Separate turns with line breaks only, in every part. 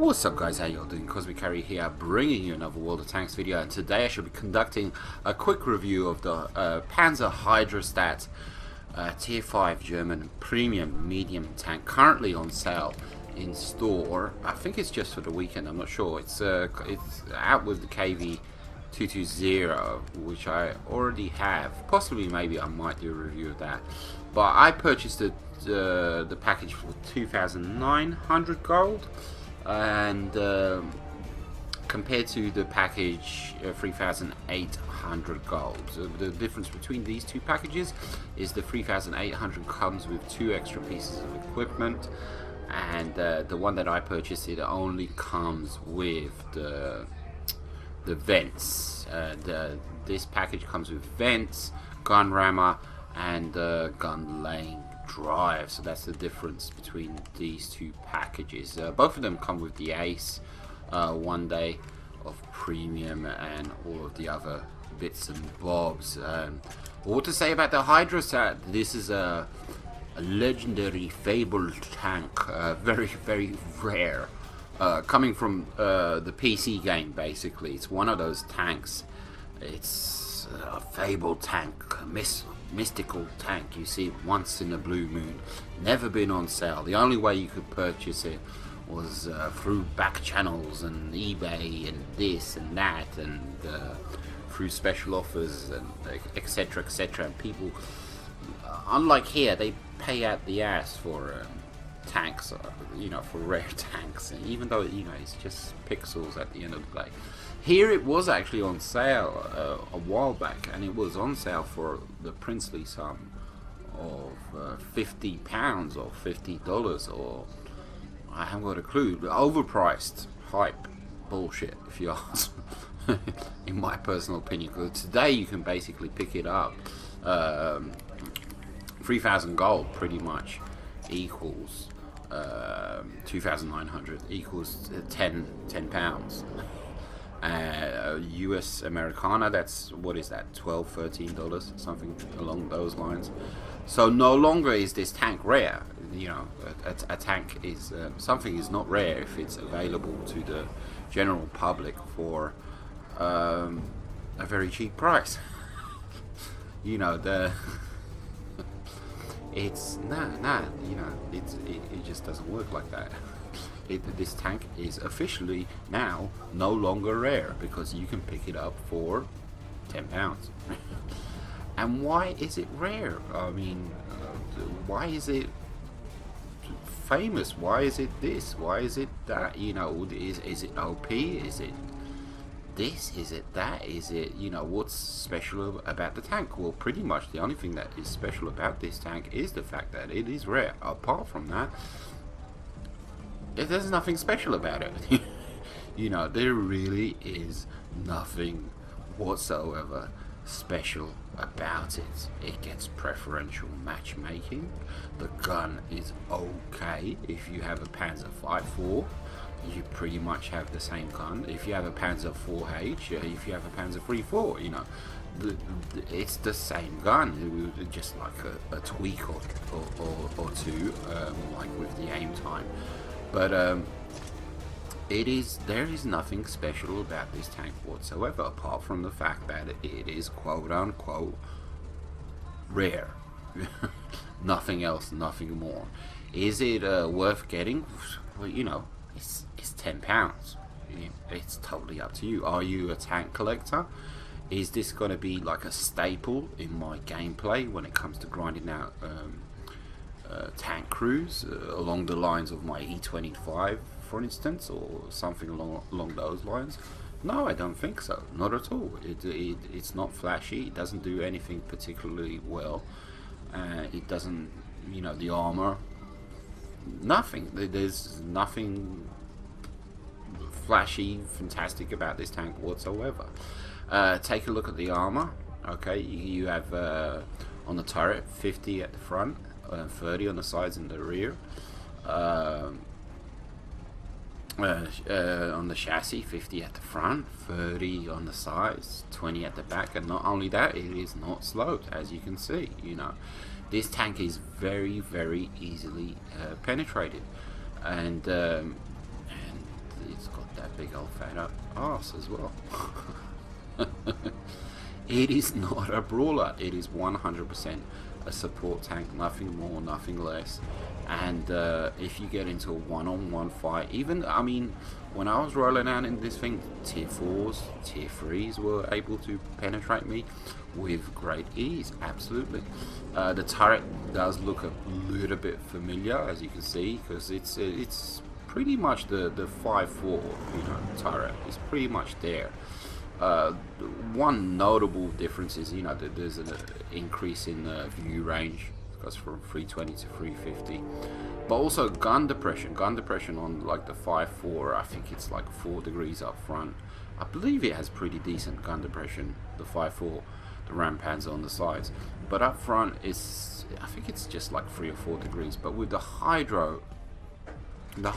What's up guys, how y'all doing? Cosmic Carry here, bringing you another World of Tanks video, and today I shall be conducting a quick review of the Panzer Hydrostat Tier 5 German premium medium tank, currently on sale in store. I think it's just for the weekend, I'm not sure. It's out with the KV220, which I already have. Possibly, maybe I might do a review of that. But I purchased the package for 2,900 gold. And compared to the package 3,800 gold, so the difference between these two packages is the 3,800 comes with 2 extra pieces of equipment, and the one that I purchased, it only comes with the vents. This package comes with vents, gun rammer, and gun laying drive. So that's the difference between these two packages. Both of them come with the ace, 1 day of premium, and all of the other bits and bobs. What to say about the Hydrostat? This is a legendary fabled tank, very rare, coming from the PC game. Basically, it's one of those tanks. It's a fabled tank, mystical tank. You see it once in a blue moon, never been on sale. The only way you could purchase it was through back channels and eBay and this and that, and through special offers and etc. And people, unlike here, they pay out the ass for tanks, for rare tanks, and even though it's just pixels at the end of the day. Here it was actually on sale a while back, and it was on sale for the princely sum of £50 or $50, or I haven't got a clue. Overpriced hype bullshit, if you ask, in my personal opinion. Because today you can basically pick it up. 3,000 gold pretty much equals 2,900 equals 10 pounds. US Americana, that's, what is that, $12, $13, something along those lines. So no longer is this tank rare. A tank is something is not rare if it's available to the general public for a very cheap price. It's it just doesn't work like that. This tank is officially now no longer rare, because you can pick it up for £10. And why is it rare? I mean, why is it famous? Why is it this? Why is it that? Is it OP? Is it this? Is it that? Is it, what's special about the tank? Well, pretty much the only thing that is special about this tank is the fact that it is rare. Apart from that, there's nothing special about it. There really is nothing whatsoever special about it. It gets preferential matchmaking. The gun is okay. If you have a Panzer 5.4, you pretty much have the same gun. If you have a Panzer 4H, if you have a Panzer 3.4, it's the same gun, just like a tweak or two, like with the aim time. But there is nothing special about this tank whatsoever, apart from the fact that it is quote unquote rare. Nothing else, nothing more. Is it worth getting? Well, it's £10. It's totally up to you. Are you a tank collector? Is this going to be like a staple in my gameplay when it comes to grinding out tank crews, along the lines of my E25, for instance, or something along those lines? No, I don't think so. Not at all. It's not flashy. It doesn't do anything particularly well. It doesn't, the armor, nothing. There's nothing flashy, fantastic about this tank whatsoever. Take a look at the armor. Okay, you have on the turret 50 at the front, 30 on the sides and the rear. On the chassis, 50 at the front, 30 on the sides, 20 at the back. And not only that, it is not sloped, as you can see. This tank is very easily penetrated, and that big old fat up ass as well. It is not a brawler. It is 100% a support tank, nothing more, nothing less. And if you get into a one-on-one fight, even, I mean, when I was rolling out in this thing, tier 4s, tier 3s were able to penetrate me with great ease, absolutely. The turret does look a little bit familiar, as you can see, because it's pretty much the 5.4, turret is pretty much there. One notable difference is, that there's an increase in view range. It goes from 320 to 350. But also gun depression on like the 5.4, I think it's like 4 degrees up front. I believe it has pretty decent gun depression, the 5.4, the Ram Panzer on the sides. But up front, I think it's just like 3 or 4 degrees. But with the Hydro, the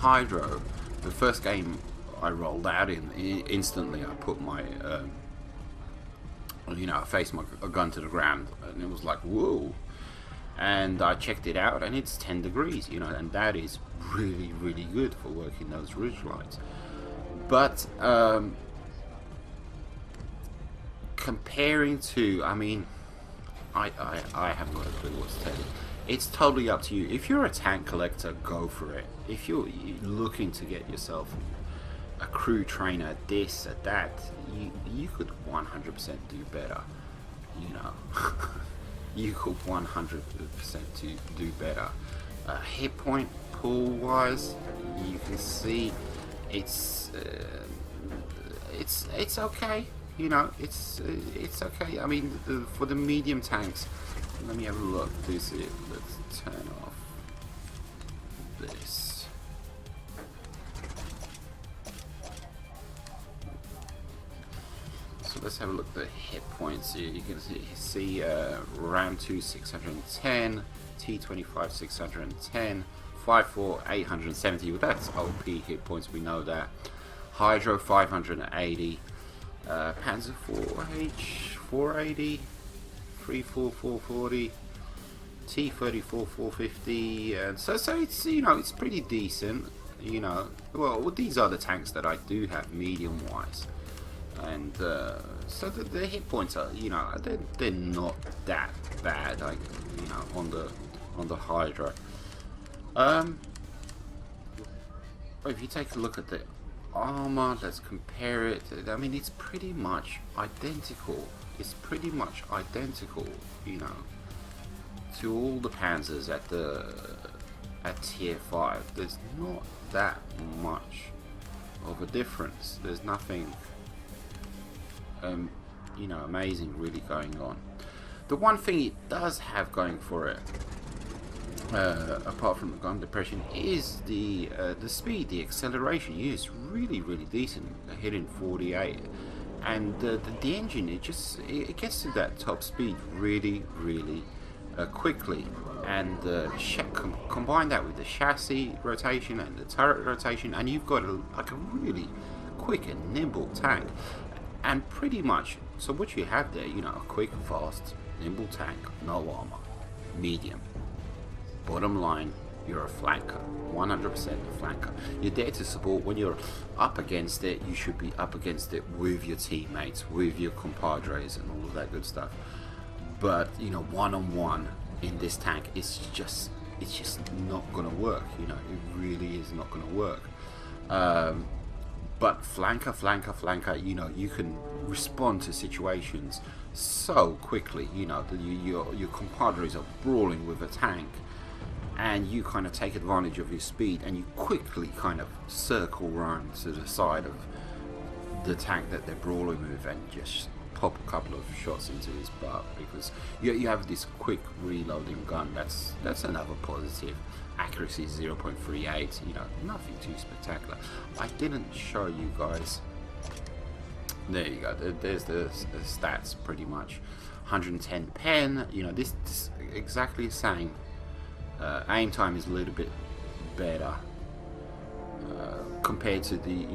first game I rolled out in, instantly I put my, I faced my gun to the ground, and it was like, whoa. And I checked it out, and it's 10 degrees, and that is really, really good for working those ridge lines. But comparing to, I mean, I haven't got a clue what to tell you. It's totally up to you. If you're a tank collector, go for it. If you're looking to get yourself a crew trainer, this or that, you could 100% do better. You could 100% do better. Hit point pool wise, you can see it's okay. It's okay. I mean, for the medium tanks, let me have a look. This is, let's turn off this. So let's have a look at the hit points here. You can see Ram 2 610, T25 610, 5.4 870. Well, that's OP hit points, we know that. Hydro 580, Panzer 4H 480, 3.4 440, T34 450, and so it's it's pretty decent. Well, these are the tanks that I do have medium wise. And so the hit points are, they're not that bad, like, on the Hydra. If you take a look at the armor, let's compare it. I mean, it's pretty much identical. It's pretty much identical, to all the Panzers at tier 5. There's not that much of a difference. There's nothing amazing really going on. The one thing it does have going for it, apart from the gun depression, is the speed, the acceleration. It's really, really decent, hitting 48, and the engine, it gets to that top speed really, really quickly. And combine that with the chassis rotation and the turret rotation, and you've got a really quick and nimble tank. And pretty much, so what you have there, a quick, fast, nimble tank, no armor, medium. Bottom line, you're a flanker, 100% a flanker. You're there to support. When you're up against it, you should be up against it with your teammates, with your compadres, and all of that good stuff. But one-on-one in this tank, it's just not gonna work. It really is not gonna work. But flanker, you can respond to situations so quickly. Your compadres are brawling with a tank, and you kind of take advantage of your speed, and you quickly kind of circle around to the side of the tank that they're brawling with, and just pop a couple of shots into his butt, because you have this quick reloading gun. That's another positive. Accuracy 0.38, nothing too spectacular. I didn't show you guys. There you go. There's the stats pretty much. 110 pen. This is exactly the same. Aim time is a little bit better compared to the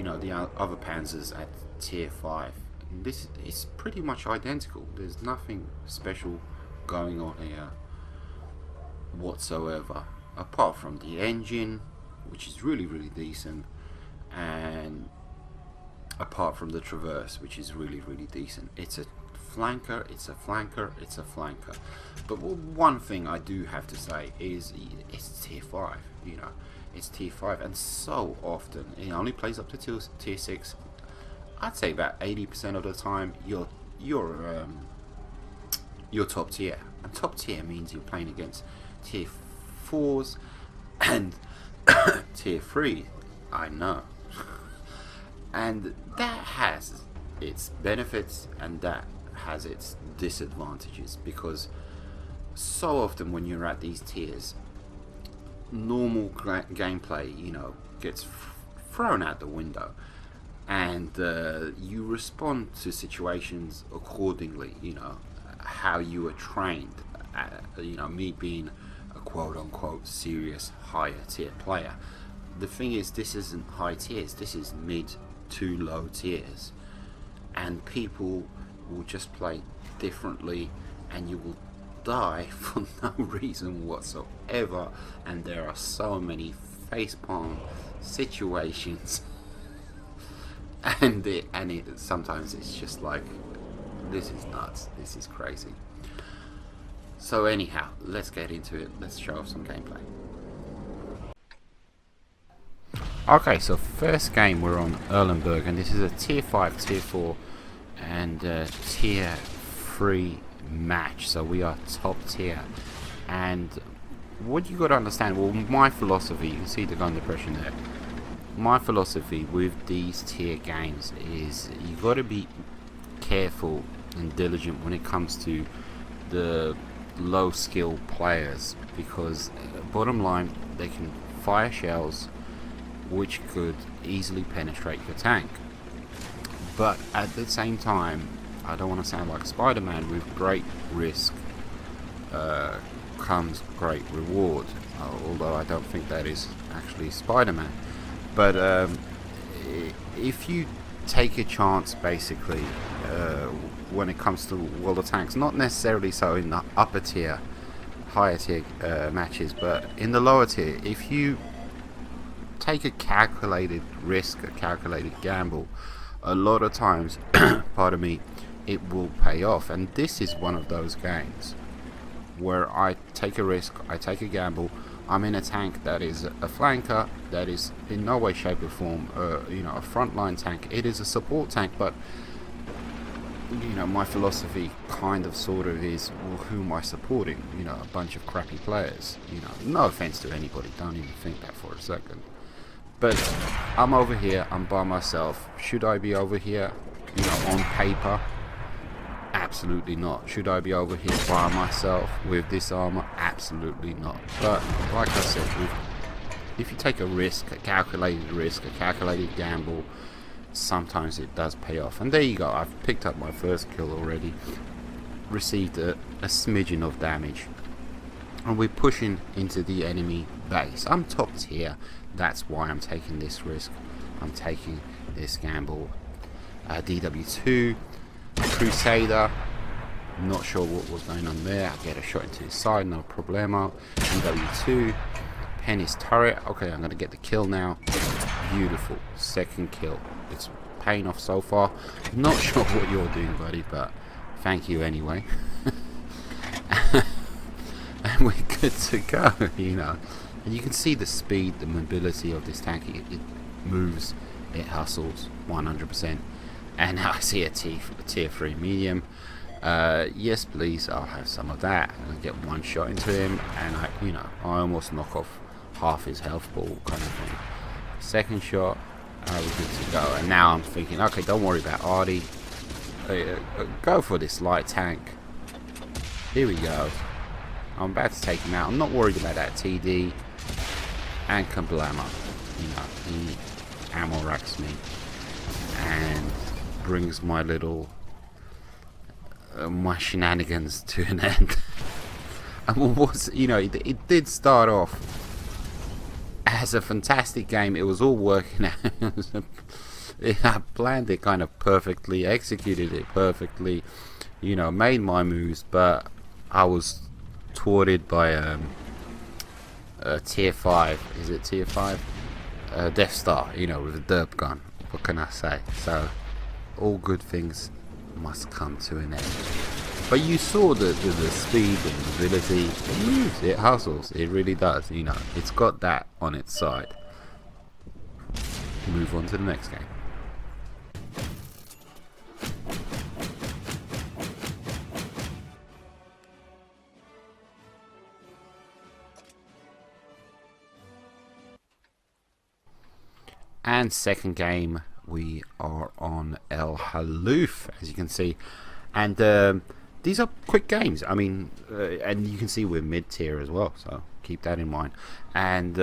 other Panzers at tier 5. This is pretty much identical. There's nothing special going on here whatsoever, apart from the engine, which is really, really decent, and apart from the traverse, which is really decent. It's a flanker, it's a flanker, it's a flanker. But one thing I do have to say is it's tier 5, you know. It's tier 5, and so often it only plays up to tier 6. I'd say about 80% of the time you're top tier. And top tier means you're playing against tier 4s and tier 3. I know. And that has its benefits and that has its disadvantages, because so often when you're at these tiers, normal gameplay, you know, gets thrown out the window, and you respond to situations accordingly, you know, how you were trained. You know, me being a quote-unquote serious higher tier player, the thing is, this isn't high tiers, this is mid to low tiers, and people will just play differently, and you will die for no reason whatsoever. And there are so many facepalm situations and sometimes it's just like, this is nuts, this is crazy. So anyhow, let's get into it. Let's show off some gameplay. Okay, so first game we're on Erlenberg, and this is a tier 5, tier 4 and tier 3 match, so we are top tier. And what you got to understand, well, my philosophy, you can see the gun depression there, my philosophy with these tier games is you got to be careful and diligent when it comes to the low skill players, because bottom line, they can fire shells which could easily penetrate your tank. But at the same time, I don't want to sound like Spider-Man, with great risk comes great reward, although I don't think that is actually Spider-Man. But if you take a chance, basically, when it comes to World of Tanks, not necessarily so in the upper tier, higher tier matches, but in the lower tier, if you take a calculated risk, a calculated gamble, a lot of times, pardon me, it will pay off. And this is one of those games where I take a risk, I take a gamble. I'm in a tank that is a flanker, that is in no way, shape or form you know, a frontline tank. It is a support tank, but you know, my philosophy kind of sort of is, well, who am I supporting? You know, a bunch of crappy players. You know, no offense to anybody, don't even think that for a second. But I'm over here, I'm by myself. Should I be over here, you know, on paper? Absolutely not. Should I be over here by myself with this armor? Absolutely not. But like I said, if you take a risk, a calculated gamble, sometimes it does pay off. And there you go, I've picked up my first kill already, received a smidgen of damage, and we're pushing into the enemy base. I'm top tier, that's why I'm taking this risk, I'm taking this gamble. DW2 Crusader, not sure what was going on there. I get a shot into his side, no problemo. DW2 Penny's turret. Okay, I'm gonna get the kill now. Beautiful, second kill. It's paying off so far. Not sure what you're doing, buddy, but thank you anyway. And we're good to go, you know. And you can see the speed, the mobility of this tank. It moves, it hustles 100%. And now I see a tier 3 medium. Yes, please, I'll have some of that. And I get one shot into him, and I almost knock off half his health ball, kind of thing. Second shot, I was good to go. And now I'm thinking, okay, don't worry about Artie. Go for this light tank. Here we go. I'm about to take him out. I'm not worried about that TD. And kablama. You know, he ammo racks me and brings my little my shenanigans to an end. And you know, it did start off as a fantastic game. It was all working out. I planned it kind of perfectly, executed it perfectly, you know, made my moves, but I was thwarted by a tier 5, is it tier 5? Death Star, you know, with a derp gun. What can I say? So, all good things must come to an end. But you saw the speed and mobility. It moves, it hustles, it really does. You know, it's got that on its side. Move on to the next game. And second game, we are on Halluf, as you can see, and these are quick games. I mean, and you can see we're mid-tier as well, so keep that in mind. And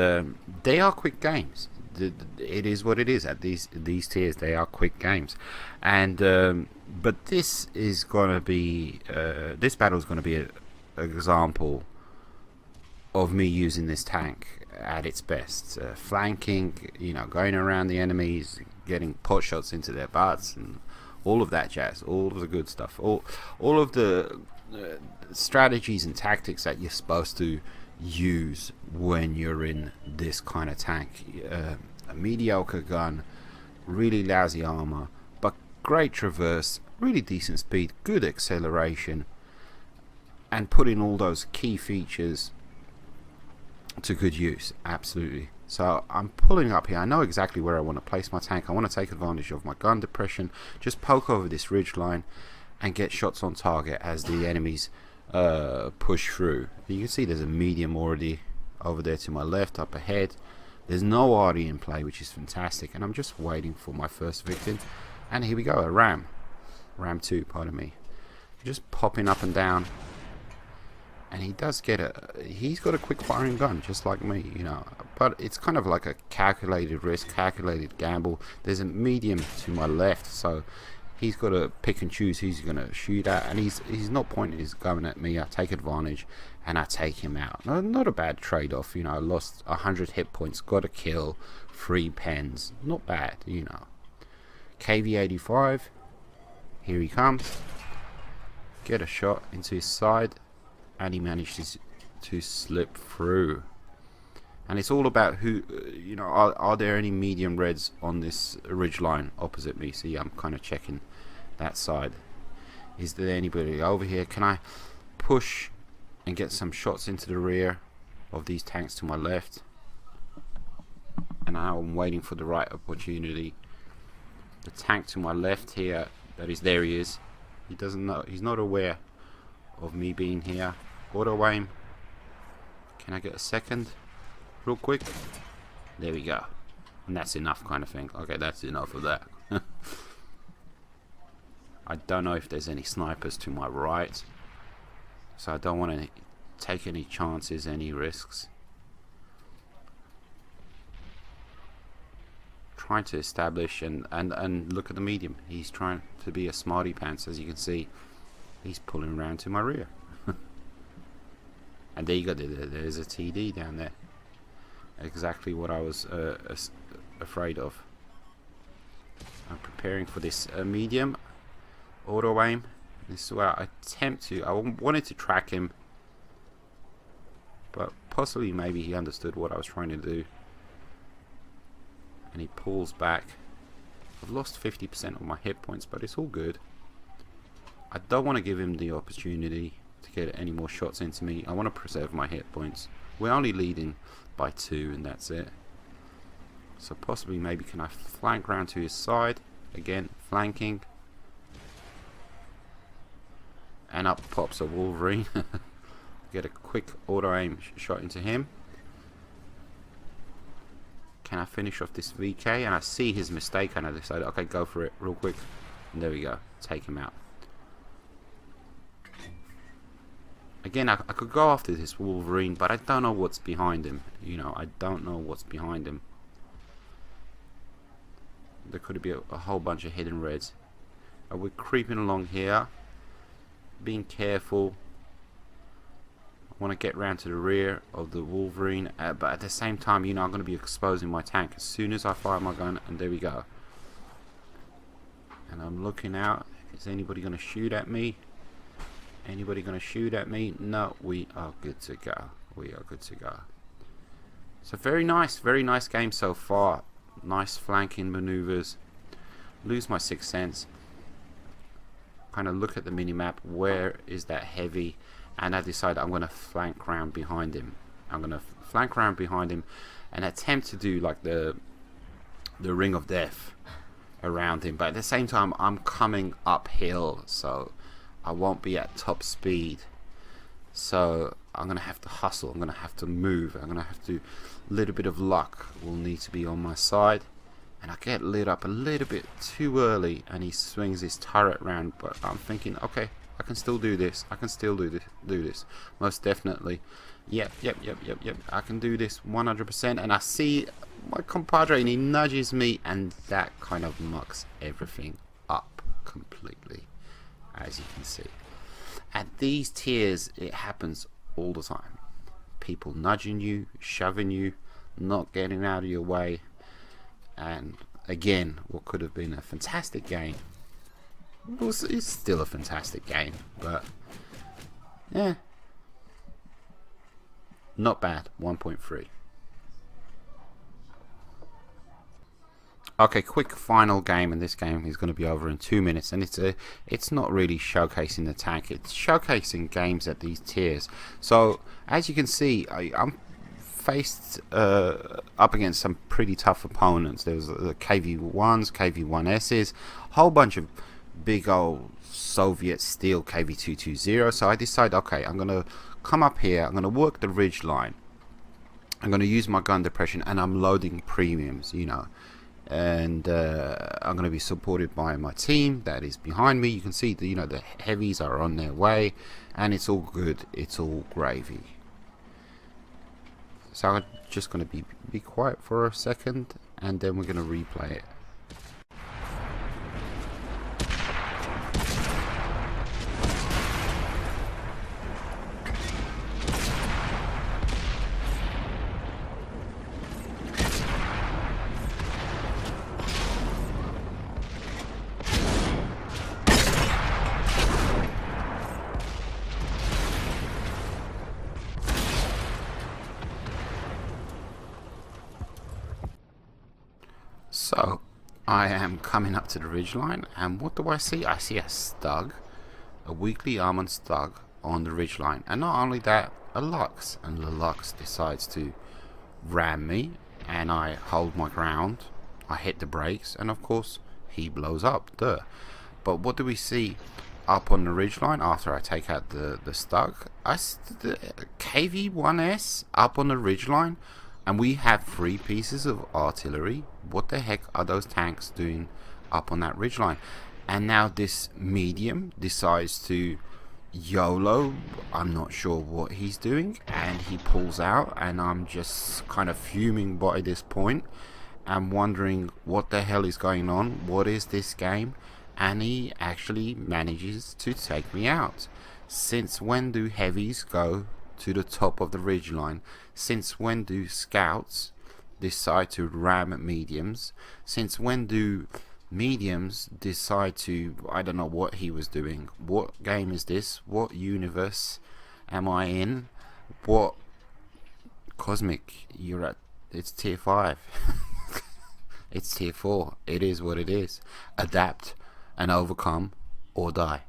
they are quick games. It is what it is at these tiers. They are quick games, and but this is gonna be this battle is gonna be an example of me using this tank at its best, flanking, you know, going around the enemies, getting pot shots into their butts, and all of that jazz, all of the good stuff, all of the strategies and tactics that you're supposed to use when you're in this kind of tank. A mediocre gun, really lousy armor, but great traverse, really decent speed, good acceleration, and putting all those key features to good use. Absolutely. So I'm pulling up here. I know exactly where I want to place my tank. I want to take advantage of my gun depression, just poke over this ridge line and get shots on target as the enemies push through. You can see there's a medium already over there to my left, up ahead. There's no arty in play, which is fantastic, and I'm just waiting for my first victim. And here we go, a ram 2, pardon me, just popping up and down. And he does get he's got a quick firing gun, just like me, you know. But it's kind of like a calculated risk, calculated gamble. There's a medium to my left, so he's got to pick and choose who he's going to shoot at. And he's not pointing his gun at me. I take advantage and I take him out. Not a bad trade-off, you know. I lost 100 hit points, got a kill, 3 pens. Not bad, you know. KV-85, here he comes. Get a shot into his side. And he manages to slip through. And it's all about who, you know, are there any medium reds on this ridge line opposite me? See, I'm kind of checking that side. Is there anybody over here? Can I push and get some shots into the rear of these tanks to my left? And now I'm waiting for the right opportunity. The tank to my left here, there he is. He doesn't know, he's not aware of me being here. Auto aim. Can I get a second real quick? There we go. And that's enough, kind of thing. Okay, that's enough of that. I don't know if there's any snipers to my right, so I don't want to take any chances, any risks. Trying to establish and look at the medium. He's trying to be a smarty pants, as you can see. He's pulling around to my rear. And there you go, there's a TD down there. Exactly what I was afraid of. I'm preparing for this medium. Auto aim. This is where I attempt to. I wanted to track him. But possibly maybe he understood what I was trying to do. And he pulls back. I've lost 50% of my hit points, but it's all good. I don't want to give him the opportunity to get any more shots into me. I want to preserve my hit points. We're only leading by 2 and that's it. So possibly maybe can I flank round to his side. Again, flanking. And up pops a Wolverine. Get a quick auto aim shot into him. Can I finish off this VK? And I see his mistake and I decide, okay, go for it real quick. And there we go. Take him out. Again, I could go after this Wolverine, but I don't know what's behind him. You know, I don't know what's behind him. There could be a whole bunch of hidden reds. We're creeping along here. Being careful. I want to get round to the rear of the Wolverine. But at the same time, you know, I'm going to be exposing my tank as soon as I fire my gun. And there we go. And I'm looking out. Is anybody going to shoot at me? Anybody going to shoot at me? No, we are good to go. We are good to go. So very nice game so far. Nice flanking maneuvers. lose my sixth sense, kind of look at the mini-map, where is that heavy, and I decide I'm going to flank round behind him. I'm going to flank round behind him and attempt to do like the ring of death around him, but at the same time I'm coming uphill, so I won't be at top speed. So I'm going to have to hustle, I'm going to have to move, I'm going to have to, a little bit of luck will need to be on my side. And I get lit up a little bit too early, and he swings his turret round, but I'm thinking, okay, I can still do this, I can still do this, most definitely. Yep, I can do this 100%. And I see my compadre and he nudges me, and that kind of mucks everything up completely, as you can see. At these tiers it happens all the time. People nudging you, shoving you, not getting out of your way. And again, what could have been a fantastic game, well, it's still a fantastic game, but yeah, not bad. 1.3. Okay, quick final game, and this game is going to be over in 2 minutes, and it's not really showcasing the tank, it's showcasing games at these tiers. So as you can see, I'm faced up against some pretty tough opponents. There was the KV1s, KV1Ss, a whole bunch of big old Soviet steel KV220. So I decided, okay, I'm going to come up here, I'm going to work the ridge line, I'm going to use my gun depression, and I'm loading premiums, you know. And I'm going to be supported by my team that is behind me. You can see the the heavies are on their way, and it's all good, it's all gravy. So I'm just going to be quiet for a second, and then we're going to replay it. So I am coming up to the ridgeline, and what do I see? I see a Stug, a weakly armored Stug on the ridgeline, and not only that, a Lux, and the Lux decides to ram me, and I hold my ground, I hit the brakes, and of course he blows up, duh. But what do we see up on the ridgeline after I take out the Stug? The KV1S up on the ridgeline, and we have 3 pieces of artillery. What the heck are those tanks doing up on that ridgeline? And now this medium decides to YOLO. I'm not sure what he's doing, and he pulls out, and I'm just kind of fuming by this point. I'm wondering what the hell is going on, what is this game? And he actually manages to take me out. Since when do heavies go to the top of the ridgeline? Since when do scouts decide to ram mediums? Since when do mediums decide to, I don't know what he was doing. What game is this? What universe am I in? What cosmic you're at? It's tier 5. It's tier 4. It is what it is. Adapt and overcome or die.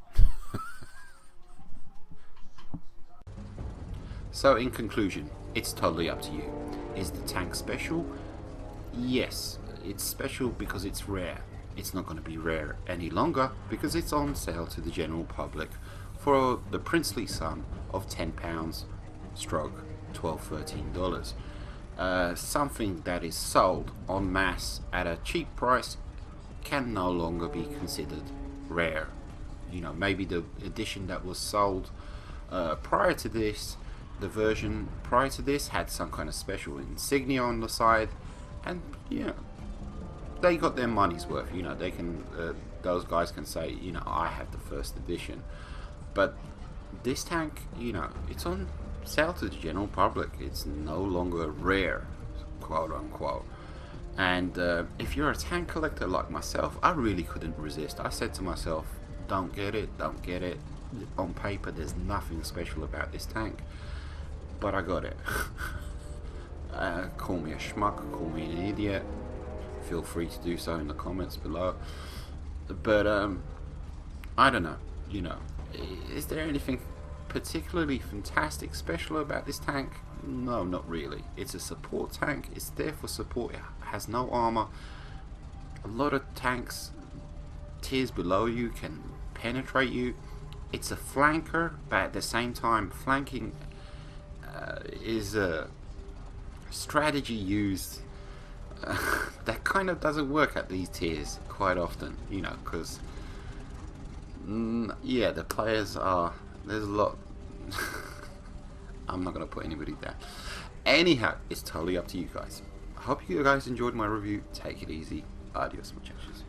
So in conclusion, it's totally up to you. Is the tank special? Yes, it's special because it's rare. It's not going to be rare any longer because it's on sale to the general public for the princely sum of £10 stroke $12–13. Something that is sold en masse at a cheap price can no longer be considered rare. You know, maybe the edition that was sold prior to this, the version prior to this, had some kind of special insignia on the side, and yeah, they got their money's worth. You know, they can, those guys can say, you know, I have the first edition. But this tank, you know, it's on sale to the general public. It's no longer rare, quote unquote. And if you're a tank collector like myself, I really couldn't resist. I said to myself, don't get it, don't get it. On paper, there's nothing special about this tank, but I got it. Call me a schmuck, call me an idiot. Feel free to do so in the comments below. But I don't know. You know, is there anything particularly fantastic, special about this tank? No, not really. It's a support tank. It's there for support. It has no armor. A lot of tanks tiers below you can penetrate you. It's a flanker, but at the same time, flanking is a strategy used that kind of doesn't work at these tiers quite often, you know, because yeah, the players are, there's a lot. I'm not gonna put anybody down. Anyhow, it's totally up to you guys. I hope you guys enjoyed my review. Take it easy. Adios, muchachos.